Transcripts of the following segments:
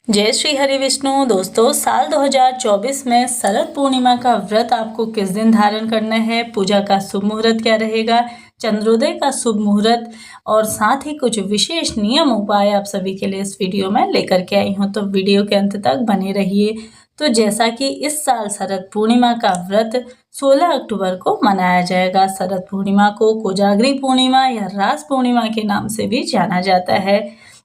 जय श्री हरि विष्णु। दोस्तों, साल 2024 में शरद पूर्णिमा का व्रत आपको किस दिन धारण करना है, पूजा का शुभ मुहूर्त क्या रहेगा, चंद्रोदय का शुभ मुहूर्त और साथ ही कुछ विशेष नियम उपाय आप सभी के लिए इस वीडियो में लेकर के आई हूँ, तो वीडियो के अंत तक बने रहिए। तो जैसा कि इस साल शरद पूर्णिमा का व्रत 16 अक्टूबर को मनाया जाएगा। शरद पूर्णिमा को कोजागरी पूर्णिमा या रास पूर्णिमा के नाम से भी जाना जाता है।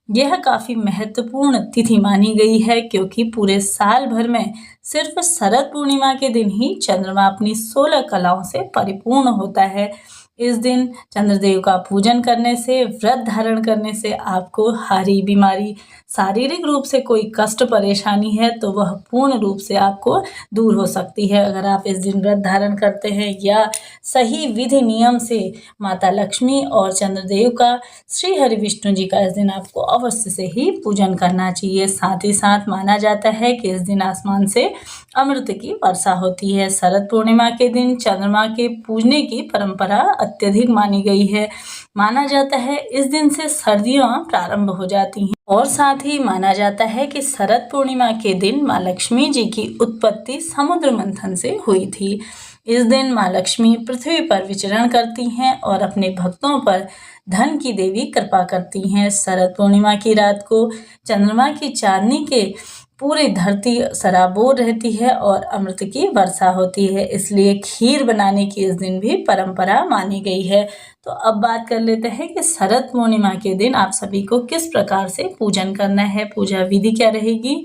यह काफी महत्वपूर्ण तिथि मानी गई है क्योंकि पूरे साल भर में सिर्फ शरद पूर्णिमा के दिन ही चंद्रमा अपनी 16 कलाओं से परिपूर्ण होता है। इस दिन चंद्रदेव का पूजन करने से, व्रत धारण करने से आपको हारी बीमारी, शारीरिक रूप से कोई कष्ट परेशानी है तो वह पूर्ण रूप से आपको दूर हो सकती है अगर आप इस दिन व्रत धारण करते हैं या सही विधि नियम से माता लक्ष्मी और चंद्रदेव का, श्री हरि विष्णु जी का इस दिन आपको अवश्य से ही पूजन करना चाहिए। साथ ही साथ माना जाता है कि इस दिन आसमान से अमृत की वर्षा होती है। शरद पूर्णिमा के दिन चंद्रमा के पूजने की परंपरा अत्यधिक मानी गई है। माना जाता है इस दिन से सर्दियां प्रारंभ हो जाती हैं और साथ ही माना जाता है कि शरद पूर्णिमा के दिन माँ लक्ष्मी जी की उत्पत्ति समुद्र मंथन से हुई थी। इस दिन माँ लक्ष्मी पृथ्वी पर विचरण करती हैं और अपने भक्तों पर धन की देवी कृपा करती हैं। शरद पूर्णिमा की रात को चंद्रमा की चांदनी के पूरी धरती सराबोर रहती है और अमृत की वर्षा होती है, इसलिए खीर बनाने की इस दिन भी परंपरा मानी गई है। तो अब बात कर लेते हैं कि शरद पूर्णिमा के दिन आप सभी को किस प्रकार से पूजन करना है, पूजा विधि क्या रहेगी।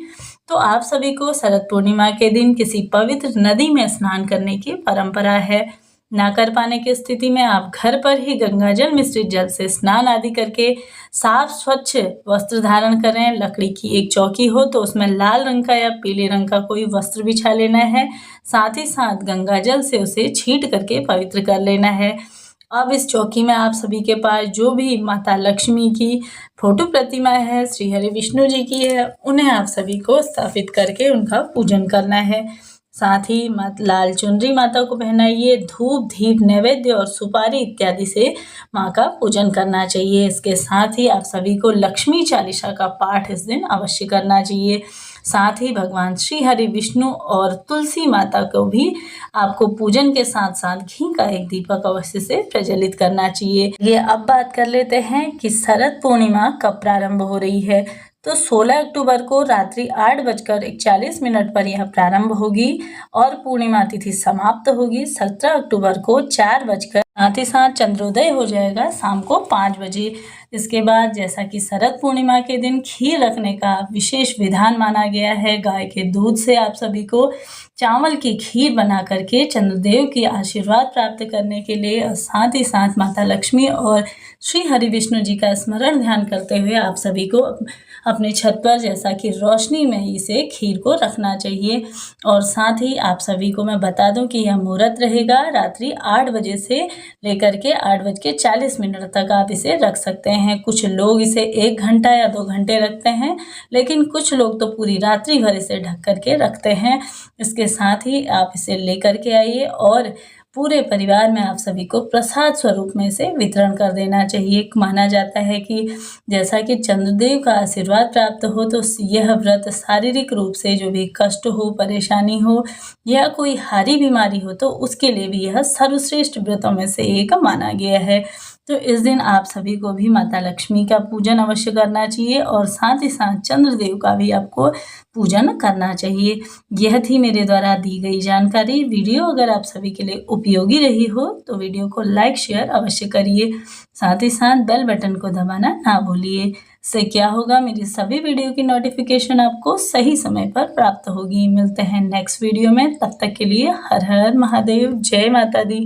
तो आप सभी को शरद पूर्णिमा के दिन किसी पवित्र नदी में स्नान करने की परंपरा है। ना कर पाने की स्थिति में आप घर पर ही गंगाजल मिश्रित जल से स्नान आदि करके साफ स्वच्छ वस्त्र धारण करें। लकड़ी की एक चौकी हो तो उसमें लाल रंग का या पीले रंग का कोई वस्त्र बिछा लेना है। साथ ही साथ गंगाजल से उसे छींट करके पवित्र कर लेना है। अब इस चौकी में आप सभी के पास जो भी माता लक्ष्मी की फोटो प्रतिमा है, श्री हरि विष्णु जी की है, उन्हें आप सभी को स्थापित करके उनका पूजन करना है। साथ ही लाल चुनरी माता को पहनाइए। धूप, दीप, नैवेद्य और सुपारी इत्यादि से माँ का पूजन करना चाहिए। इसके साथ ही आप सभी को लक्ष्मी चालीसा का पाठ इस दिन अवश्य करना चाहिए। साथ ही भगवान श्री हरि विष्णु और तुलसी माता को भी आपको पूजन के साथ साथ घी का एक दीपक अवश्य से प्रज्वलित करना चाहिए। ये अब बात कर लेते हैं कि शरद पूर्णिमा कब प्रारंभ हो रही है। तो 16 अक्टूबर को रात्रि 8:41 पर यह प्रारंभ होगी और पूर्णिमा तिथि समाप्त होगी 17 अक्टूबर को 4 साथ ही साथ चंद्रोदय हो जाएगा शाम को 5 बजे। इसके बाद जैसा कि शरद पूर्णिमा के दिन खीर रखने का विशेष विधान माना गया है, गाय के दूध से आप सभी को चावल की खीर बना करके चंद्रदेव की आशीर्वाद प्राप्त करने के लिए और साथ ही साथ माता लक्ष्मी और श्री हरि विष्णु जी का स्मरण ध्यान करते हुए आप सभी को अपने छत पर जैसा कि रोशनी में इसे खीर को रखना चाहिए। और साथ ही आप सभी को मैं बता दूं कि यह मुहूर्त रहेगा रात्रि 8 बजे से लेकर के 8:40 तक आप इसे रख सकते हैं। कुछ लोग इसे 1 घंटा या 2 घंटे रखते हैं, लेकिन कुछ लोग तो पूरी रात्रि भर इसे ढक करके रखते हैं। इसके साथ ही आप इसे लेकर के आइए और पूरे परिवार में आप सभी को प्रसाद स्वरूप में इसे वितरण कर देना चाहिए। माना जाता है कि जैसा कि चंद्रदेव का आशीर्वाद प्राप्त हो तो यह व्रत शारीरिक रूप से जो भी कष्ट हो, परेशानी हो या कोई हारी बीमारी हो तो उसके लिए भी यह सर्वश्रेष्ठ व्रतों में से एक माना गया है। तो इस दिन आप सभी को भी माता लक्ष्मी का पूजन अवश्य करना चाहिए और साथ ही साथ चंद्रदेव का भी आपको पूजन करना चाहिए। यह थी मेरे द्वारा दी गई जानकारी। वीडियो अगर आप सभी के लिए उपयोगी रही हो तो वीडियो को लाइक शेयर अवश्य करिए। साथ ही साथ बेल बटन को दबाना ना भूलिए। इससे क्या होगा, मेरी सभी वीडियो की नोटिफिकेशन आपको सही समय पर प्राप्त होगी। मिलते हैं नेक्स्ट वीडियो में, तब तक के लिए हर हर महादेव, जय माता दी।